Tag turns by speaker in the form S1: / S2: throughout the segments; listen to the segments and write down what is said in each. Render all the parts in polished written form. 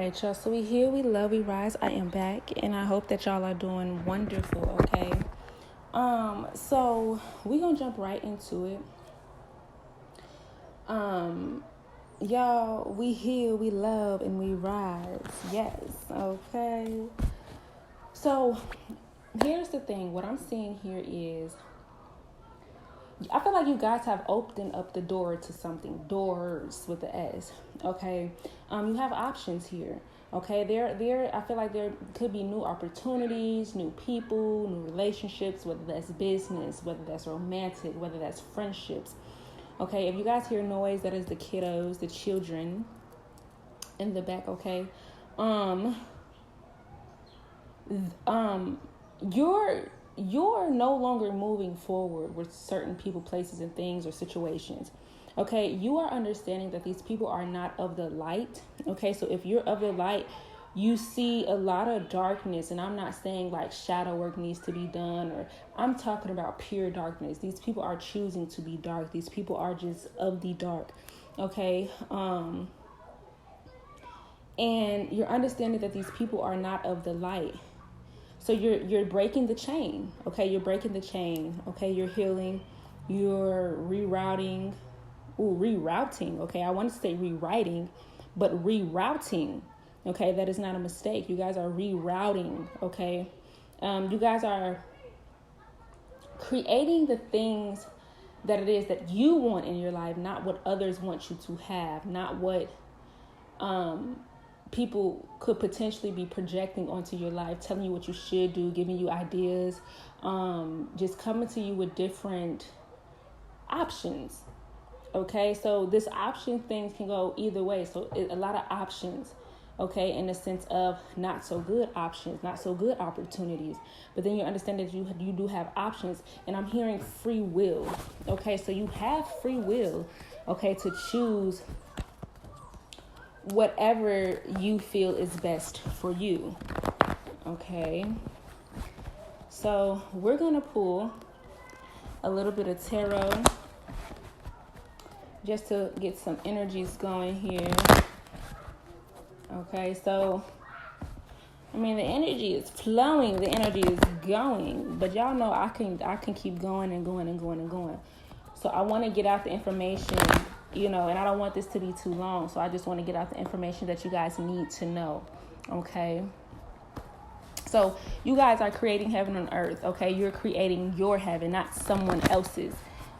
S1: right, y'all. So we here, we love, we rise. I am back, and I hope that y'all are doing wonderful. Okay. So we gonna jump right into it. Y'all, we heal, we love, and we rise. Yes. Okay. So here's the thing. What I'm seeing here is, I feel like you guys have opened up the door to something. Doors with the S. Okay. You have options here. Okay. I feel like there could be new opportunities, new people, new relationships, whether that's business, whether that's romantic, whether that's friendships. Okay. If you guys hear noise, that is the kiddos, the children in the back. Okay. You're no longer moving forward with certain people, places, and things or situations. Okay, you are understanding that these people are not of the light. Okay, so if you're of the light, you see a lot of darkness, and I'm not saying like shadow work needs to be done, or I'm talking about pure darkness. These people are choosing to be dark. These people are just of the dark. Okay, and you're understanding that these people are not of the light. So you're breaking the chain, okay? You're breaking the chain, okay? You're healing, you're rerouting, okay? I want to say rewriting, but rerouting, okay? That is not a mistake. You guys are rerouting, okay? You guys are creating the things that it is that you want in your life, not what others want you to have, not what people could potentially be projecting onto your life, telling you what you should do, giving you ideas, just coming to you with different options. Okay, so this option things can go either way. So a lot of options, okay, in the sense of not so good options, not so good opportunities. But then you understand that you do have options, and I'm hearing free will. Okay, so you have free will, okay, to choose whatever you feel is best for you. Okay. So we're going to pull a little bit of tarot just to get some energies going here. Okay. So, I mean, the energy is flowing. The energy is going. But y'all know I can keep going and going and going and going. So I want to get out the information, and I don't want this to be too long. So I just want to get out the information that you guys need to know. Okay. So you guys are creating heaven on earth. Okay. You're creating your heaven, not someone else's.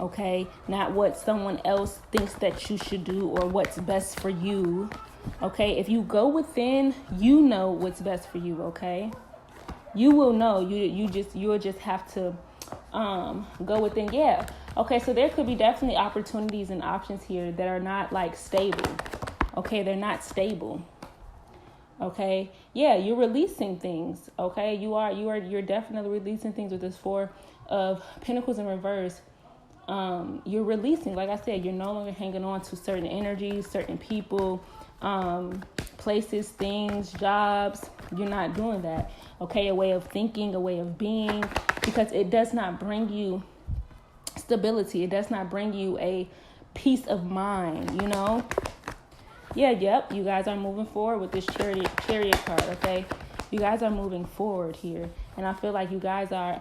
S1: Okay. Not what someone else thinks that you should do or what's best for you. Okay. If you go within, you know what's best for you. Okay. You will know. You'll just have to go within. Yeah. Okay, so there could be definitely opportunities and options here that are not like stable. Okay, they're not stable. Okay, yeah, you're releasing things. Okay, you're definitely releasing things with this Four of Pentacles in reverse. You're releasing, like I said, you're no longer hanging on to certain energies, certain people, places, things, jobs. You're not doing that. Okay, a way of thinking, a way of being, because it does not bring you stability. It does not bring you a peace of mind, Yep, you guys are moving forward with this chariot card, okay? You guys are moving forward here, and I feel like you guys are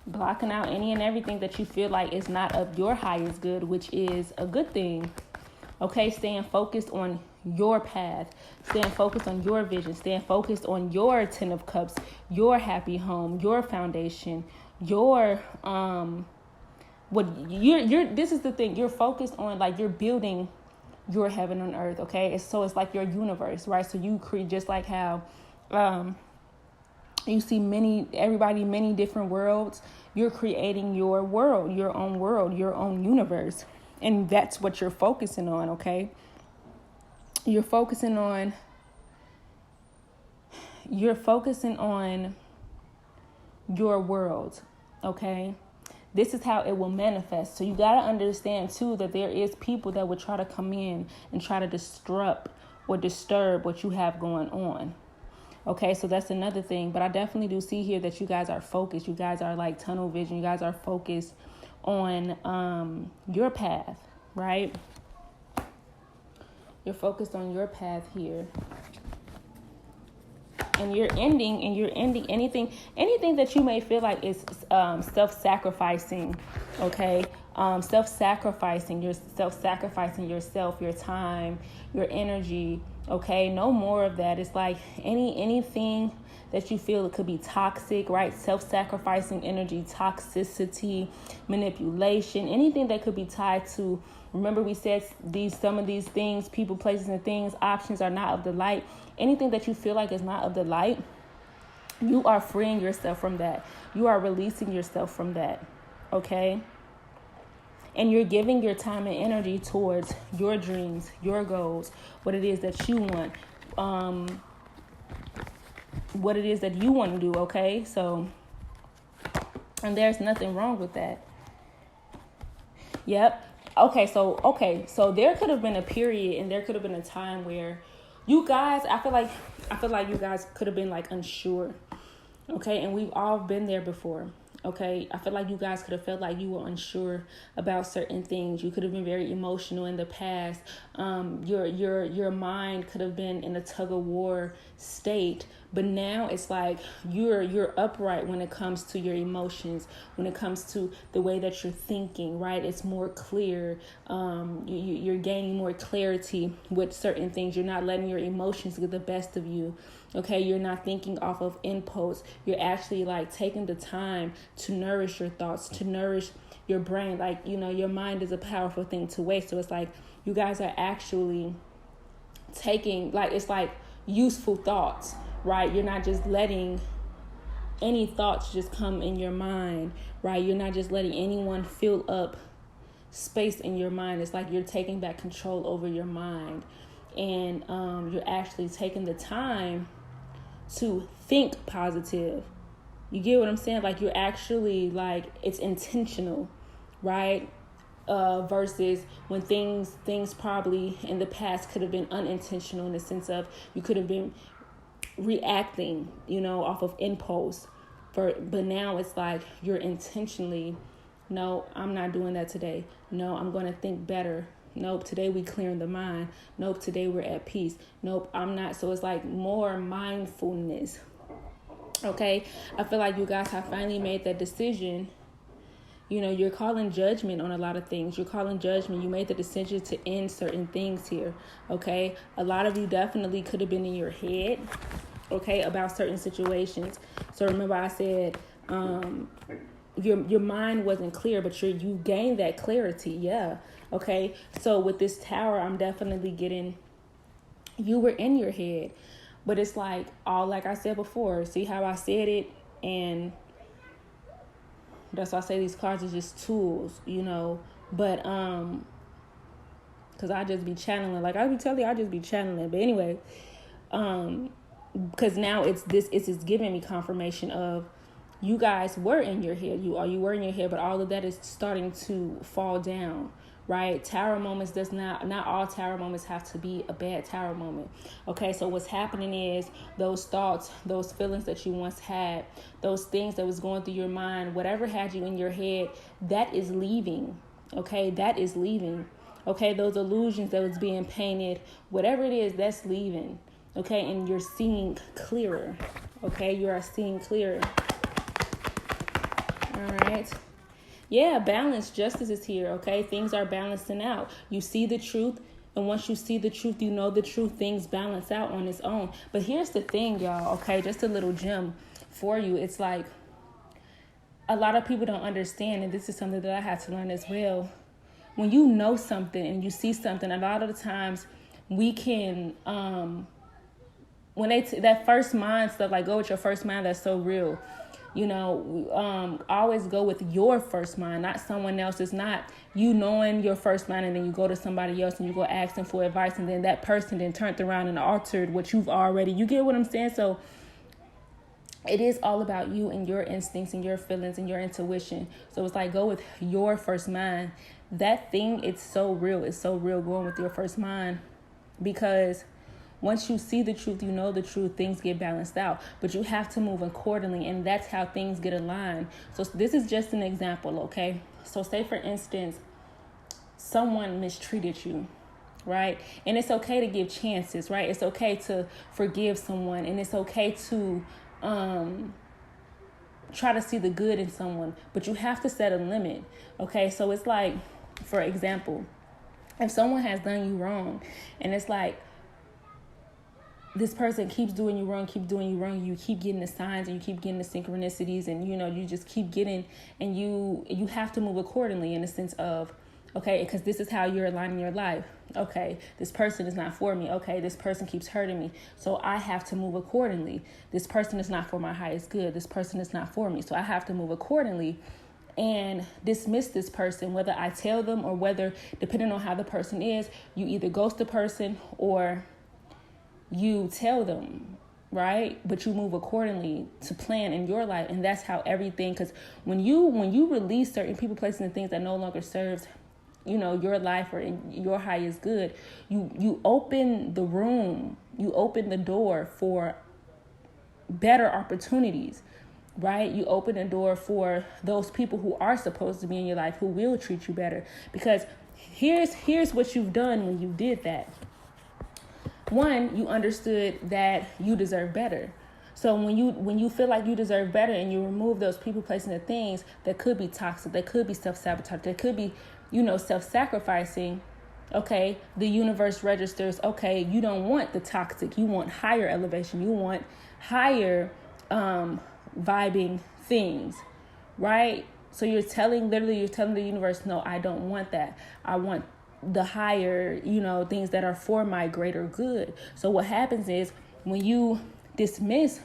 S1: blocking out any and everything that you feel like is not of your highest good, which is a good thing. Okay, staying focused on your path, staying focused on your vision, staying focused on your 10 of Cups, your happy home, your foundation, your this is the thing, you're focused on, like, you're building your heaven on earth. Okay, it's like your universe, right? So you create, just like how you see many different worlds. You're creating your world, your own universe, and that's what you're focusing on. Okay, you're focusing on your world. Okay, this is how it will manifest. So you got to understand too that there is people that would try to come in and try to disrupt or disturb what you have going on. Okay, so that's another thing. But I definitely do see here that you guys are focused. You guys are like tunnel vision. You guys are focused on your path, right? You're focused on your path here. And you're ending anything that you may feel like is self-sacrificing, okay? Self-sacrificing yourself, your time, your energy, okay? No more of that. It's like anything that you feel it could be toxic, right? Self-sacrificing energy, toxicity, manipulation, anything that could be tied to. Remember, we said some of these things, people, places, and things, options are not of the light. Anything that you feel like is not of the light, you are freeing yourself from that. You are releasing yourself from that, okay? And you're giving your time and energy towards your dreams, your goals, what it is that you want, what it is that you want to do, okay? So, and there's nothing wrong with that. Yep. Okay, so there could have been a period and there could have been a time where you guys, I feel like you guys could have been like unsure, okay? And we've all been there before, okay? I feel like you guys could have felt like you were unsure about certain things. You could have been very emotional in the past. Your mind could have been in a tug of war state. But now it's like you're upright when it comes to your emotions, when it comes to the way that you're thinking, right? It's more clear. You're gaining more clarity with certain things. You're not letting your emotions get the best of you, okay? You're not thinking off of impulse. You're actually like taking the time to nourish your thoughts, to nourish your brain. Like, your mind is a powerful thing to waste. So it's like you guys are actually taking, like, it's like useful thoughts, right? You're not just letting any thoughts just come in your mind, right? You're not just letting anyone fill up space in your mind. It's like you're taking back control over your mind. And you're actually taking the time to think positive. You get what I'm saying? Like you're actually like, it's intentional, right? Versus when things probably in the past could have been unintentional in the sense of you could have been reacting, off of impulse. But now it's like you're intentionally, no, I'm not doing that today. No, I'm going to think better. Nope, today we clearing the mind. Nope, today we're at peace. Nope, I'm not. So it's like more mindfulness. Okay, I feel like you guys have finally made that decision. You're calling judgment on a lot of things. You're calling judgment. You made the decision to end certain things here, okay? A lot of you definitely could have been in your head, okay, about certain situations. So remember I said your mind wasn't clear, but you gained that clarity, yeah, okay? So with this tower, I'm definitely getting, you were in your head, but it's like I said before, see how I said it, and that's why I say these cards are just tools, but, cause I just be channeling, like I be telling you, I just be channeling. But anyway, cause now it's just giving me confirmation of you guys were in your head. You were in your head, but all of that is starting to fall down, right? Tower moments not all tower moments have to be a bad tower moment. Okay, so what's happening is those thoughts, those feelings that you once had, those things that was going through your mind, whatever had you in your head, that is leaving. Okay, that is leaving. Okay, those illusions that was being painted, whatever it is, that's leaving. Okay, and you're seeing clearer. Okay, you are seeing clearer. All right. Yeah, balance, justice is here, okay? Things are balancing out. You see the truth, and once you see the truth, you know the truth, things balance out on its own. But here's the thing, y'all, okay? Just a little gem for you. It's like a lot of people don't understand, and this is something that I had to learn as well. When you know something and you see something, a lot of the times we can, when that first mind stuff, like go with your first mind, that's so real. Always go with your first mind, not someone else's. Not you knowing your first mind and then you go to somebody else and you go ask them for advice, and then that person then turned around and altered what you've already. You get what I'm saying? So it is all about you and your instincts and your feelings and your intuition. So it's like go with your first mind. That thing, it's so real. It's so real going with your first mind, because once you see the truth, you know the truth, things get balanced out. But you have to move accordingly, and that's how things get aligned. So this is just an example, okay? So say, for instance, someone mistreated you, right? And it's okay to give chances, right? It's okay to forgive someone, and it's okay to try to see the good in someone, but you have to set a limit, okay? So it's like, for example, if someone has done you wrong, and it's like, this person keeps doing you wrong, you keep getting the signs, and you keep getting the synchronicities, and you just keep getting, and you have to move accordingly, in the sense of, okay, because this is how you're aligning your life. Okay, this person is not for me. Okay, this person keeps hurting me, so I have to move accordingly. This person is not for my highest good. This person is not for me, so I have to move accordingly and dismiss this person, whether I tell them or whether, depending on how the person is, you either ghost the person or you tell them, right? But you move accordingly to plan in your life. And that's how everything, because when you release certain people, places, and things that no longer serves, your life or in your highest good, you open the room, you open the door for better opportunities, right? You open the door for those people who are supposed to be in your life, who will treat you better. Because here's what you've done when you did that. One, you understood that you deserve better. So when you feel like you deserve better, and you remove those people, places, and things that could be toxic, that could be self-sabotage, that could be, self-sacrificing, okay, the universe registers, okay, you don't want the toxic, you want higher elevation, you want higher vibing things, right? So you're telling the universe, no, I don't want that. I want the higher, things that are for my greater good. So what happens is, when you dismiss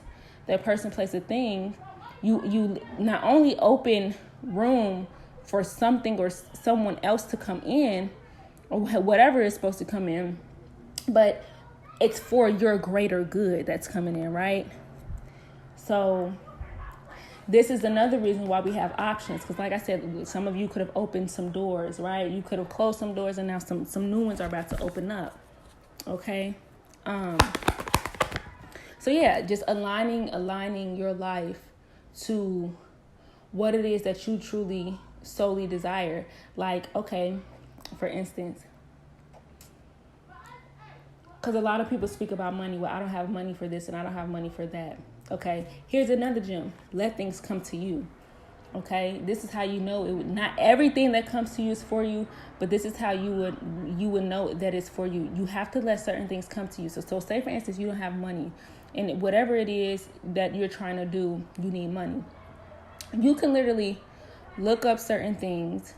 S1: that person, place, or thing, you not only open room for something or someone else to come in, or whatever is supposed to come in, but it's for your greater good that's coming in, right? So this is another reason why we have options. Because like I said, some of you could have opened some doors, right? You could have closed some doors, and now some new ones are about to open up. Okay. So yeah, just aligning your life to what it is that you truly solely desire. Like, okay, for instance, because a lot of people speak about money. Well, I don't have money for this and I don't have money for that. Okay, here's another gem. Let things come to you. Okay, this is how you know not everything that comes to you is for you, but this is how you would know that it's for you. You have to let certain things come to you. So say for instance, you don't have money, and whatever it is that you're trying to do, you need money. You can literally look up certain things.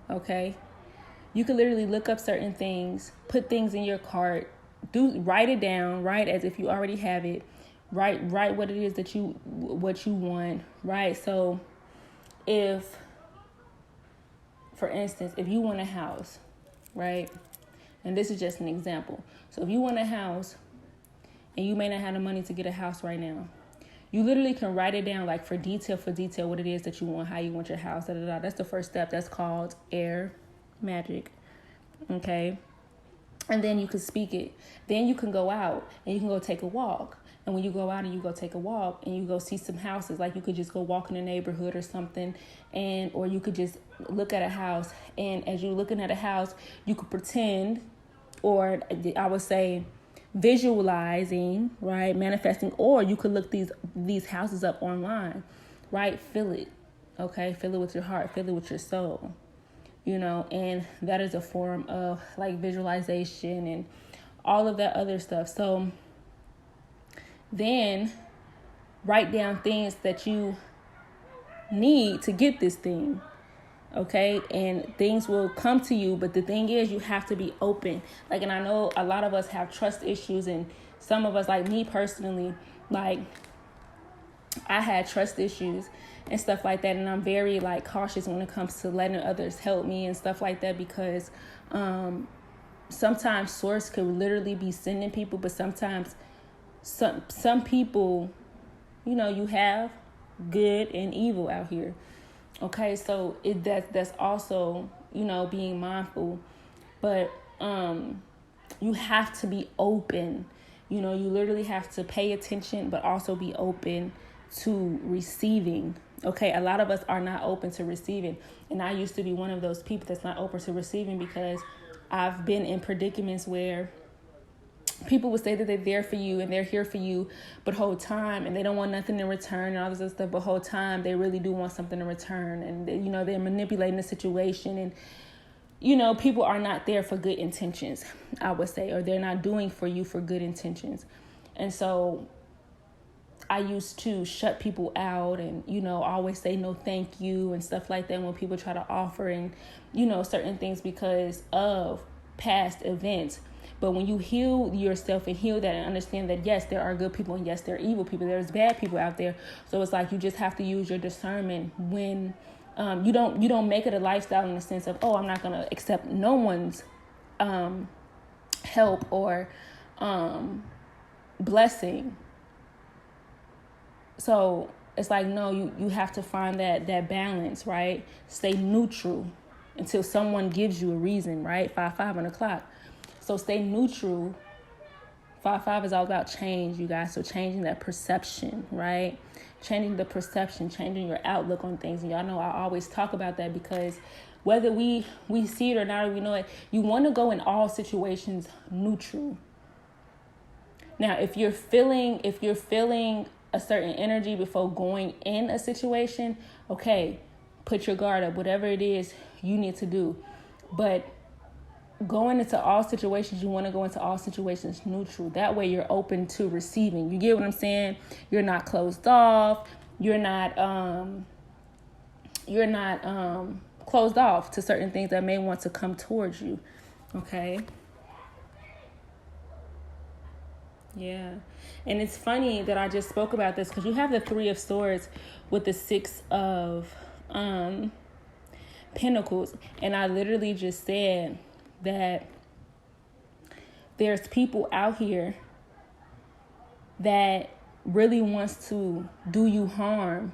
S1: Okay, you can literally look up certain things, put things in your cart, write it down, write as if you already have it. Write what it is that you want, right? So if, for instance, if you want a house, right? And this is just an example. So if you want a house and you may not have the money to get a house right now, you literally can write it down, like for detail, what it is that you want, how you want your house, That's the first step. That's called air magic. Okay. And then you can speak it. Then you can go out and you can go take a walk. And when you go out and you go take a walk and you go see some houses, like you could just go walk in the neighborhood or something, or you could just look at a house. And as you're looking at a house, you could pretend, or I would say visualizing, right, manifesting, or you could look these houses up online, right? Feel it, okay? Feel it with your heart, feel it with your soul, and that is a form of like visualization and all of that other stuff. So then write down things that you need to get this thing, okay? And things will come to you, but the thing is, you have to be open. Like, and I know a lot of us have trust issues, and some of us, like me personally, like I had trust issues and stuff like that, and I'm very like cautious when it comes to letting others help me and stuff like that, because sometimes source could literally be sending people, but sometimes some people, you have good and evil out here. Okay, so that's also, being mindful, but you have to be open. You literally have to pay attention, but also be open to receiving. Okay, a lot of us are not open to receiving, and I used to be one of those people that's not open to receiving, because I've been in predicaments where people would say that they're there for you and they're here for you, but whole time, and they don't want nothing in return and all this other stuff, but whole time they really do want something in return. And, you know, they're manipulating the situation. And, you know, people are not there for good intentions, I would say, or they're not doing for you for good intentions. And so I used to shut people out and, you know, always say no thank you and stuff like that when people try to offer and, you know, certain things because of past events. But when you heal yourself and heal that and understand that, yes, there are good people and yes, there are evil people. There's bad people out there. So it's like you just have to use your discernment when you don't make it a lifestyle in the sense of, oh, I'm not going to accept no one's help or blessing. So it's like, no, you have to find that balance, right? Stay neutral until someone gives you a reason, right? 5 on the clock. So stay neutral. 5 is all about change, you guys. So changing that perception, right? Changing the perception, changing your outlook on things. And y'all know I always talk about that because whether we see it or not, or we know it, you want to go in all situations neutral. Now, if you're feeling a certain energy before going in a situation, okay, put your guard up, whatever it is you need to do. But going into all situations, you want to go into all situations neutral. That way you're open to receiving. You get what I'm saying? You're not closed off. You're not closed off to certain things that may want to come towards you. Okay? Yeah. And it's funny that I just spoke about this because you have the 3 of Swords with the 6 of Pentacles. And I literally just said that there's people out here that really wants to do you harm,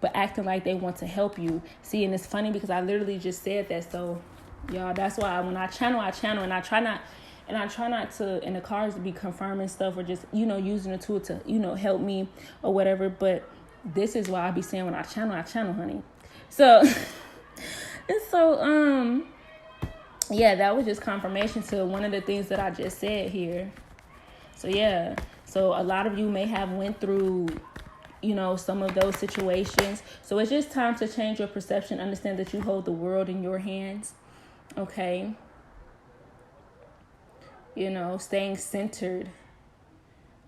S1: but acting like they want to help you. See, and it's funny because I literally just said that. So, y'all, that's why when I channel, and I try not to, in the cards, to be confirming stuff or just, you know, using the tool to, you know, help me or whatever. But this is why I be saying when I channel, honey. So, and so, yeah, that was just confirmation to one of the things that I just said here. So, yeah. So a lot of you may have went through, you know, some of those situations. So it's just time to change your perception. Understand that you hold the world in your hands. Okay. You know, staying centered.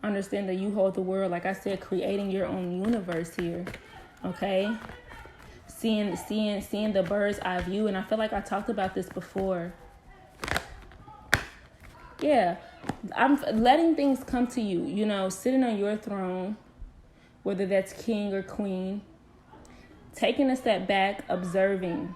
S1: Understand that you hold the world. Like I said, creating your own universe here. Okay. Seeing the bird's eye view. And I feel like I talked about this before. Yeah. I'm letting things come to you, you know, sitting on your throne, whether that's king or queen, taking a step back, observing.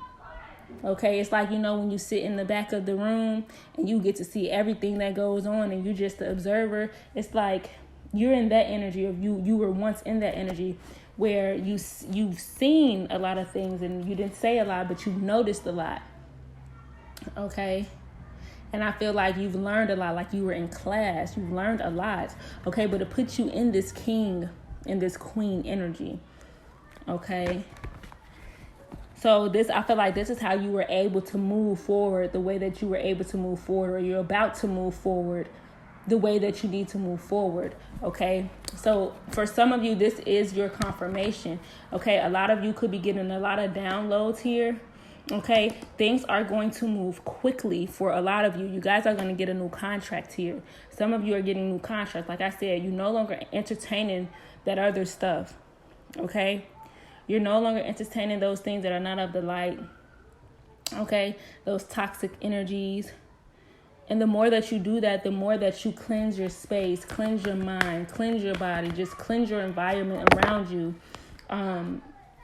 S1: Okay, it's like, you know, when you sit in the back of the room and you get to see everything that goes on and you're just the observer. It's like you're in that energy of you were once in that energy where you've seen a lot of things and you didn't say a lot, but you've noticed a lot. Okay. And I feel like you've learned a lot, like you were in class. You've learned a lot. Okay, but it puts you in this king, in this queen energy. Okay. So I feel like this is how you were able to move forward the way that you were able to move forward, or you're about to move forward the way that you need to move forward. Okay. So for some of you, this is your confirmation. Okay. A lot of you could be getting a lot of downloads here. Okay, things are going to move quickly for a lot of you. You guys are going to get a new contract here. Some of you are getting new contracts. Like I said, you're no longer entertaining that other stuff. Okay, you're no longer entertaining those things that are not of the light. Okay, those toxic energies. And the more that you do that, the more that you cleanse your space, cleanse your mind, cleanse your body, just cleanse your environment around you.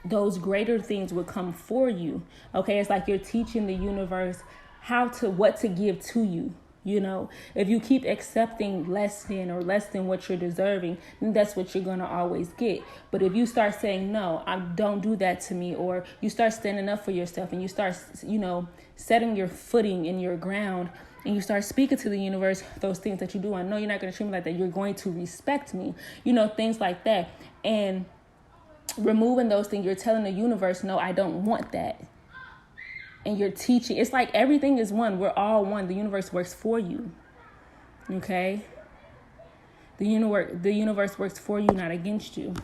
S1: Those greater things would come for you. Okay, it's like you're teaching the universe what to give to you. You know, if you keep accepting less than what you're deserving, then that's what you're going to always get. But if you start saying, no, don't do that to me, or you start standing up for yourself and you start, you know, setting your footing in your ground and you start speaking to the universe, those things that you do, I know you're not going to treat me like that. You're going to respect me, you know, things like that. And removing those things, you're telling the universe, no, I don't want that. and you're teaching. It's like everything is one. We're all one. The universe works for you. Okay? The universe works for you, not against you.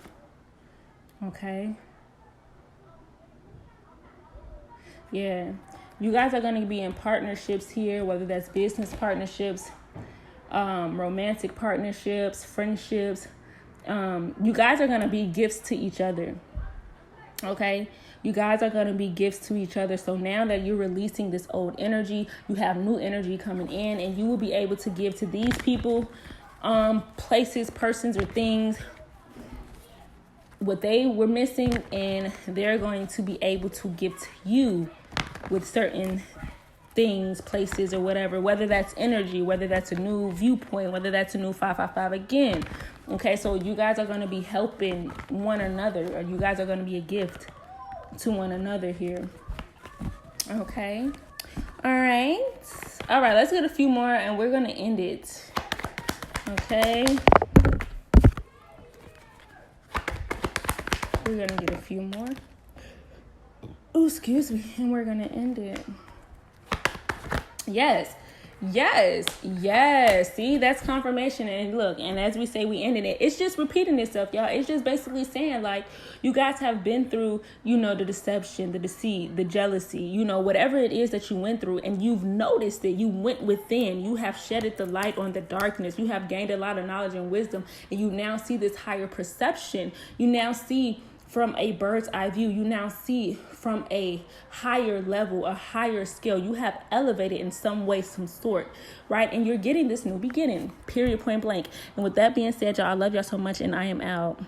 S1: Okay? Yeah. You guys are going to be in partnerships here, whether that's business partnerships, romantic partnerships, friendships. You guys are going to be gifts to each other. Okay? You guys are going to be gifts to each other. So now that you're releasing this old energy, you have new energy coming in, and you will be able to give to these people, places, persons, or things what they were missing, and they're going to be able to give to you with certain things, places, or whether that's energy, whether that's a new viewpoint, whether that's a new 555 again. Okay, so you guys are going to be helping one another, or you guys are going to be a gift to one another here. Okay. All right, let's get a few more and we're going to end it. Okay. We're going to get a few more. Oh, excuse me. And we're going to end it. Yes. See, that's confirmation. And look, and as we say, we ended it. It's just repeating itself, y'all. It's just basically saying, like, you guys have been through, the deception, the deceit, the jealousy, whatever it is that you went through, and you've noticed it. You went within. You have shedded the light on the darkness. You have gained a lot of knowledge and wisdom, and you now see this higher perception. You now see from a bird's eye view. You now see from a higher level, a higher scale. You have elevated in some way, some sort, right? And you're getting this new beginning, period, point blank. And with that being said, y'all, I love y'all so much, and I am out.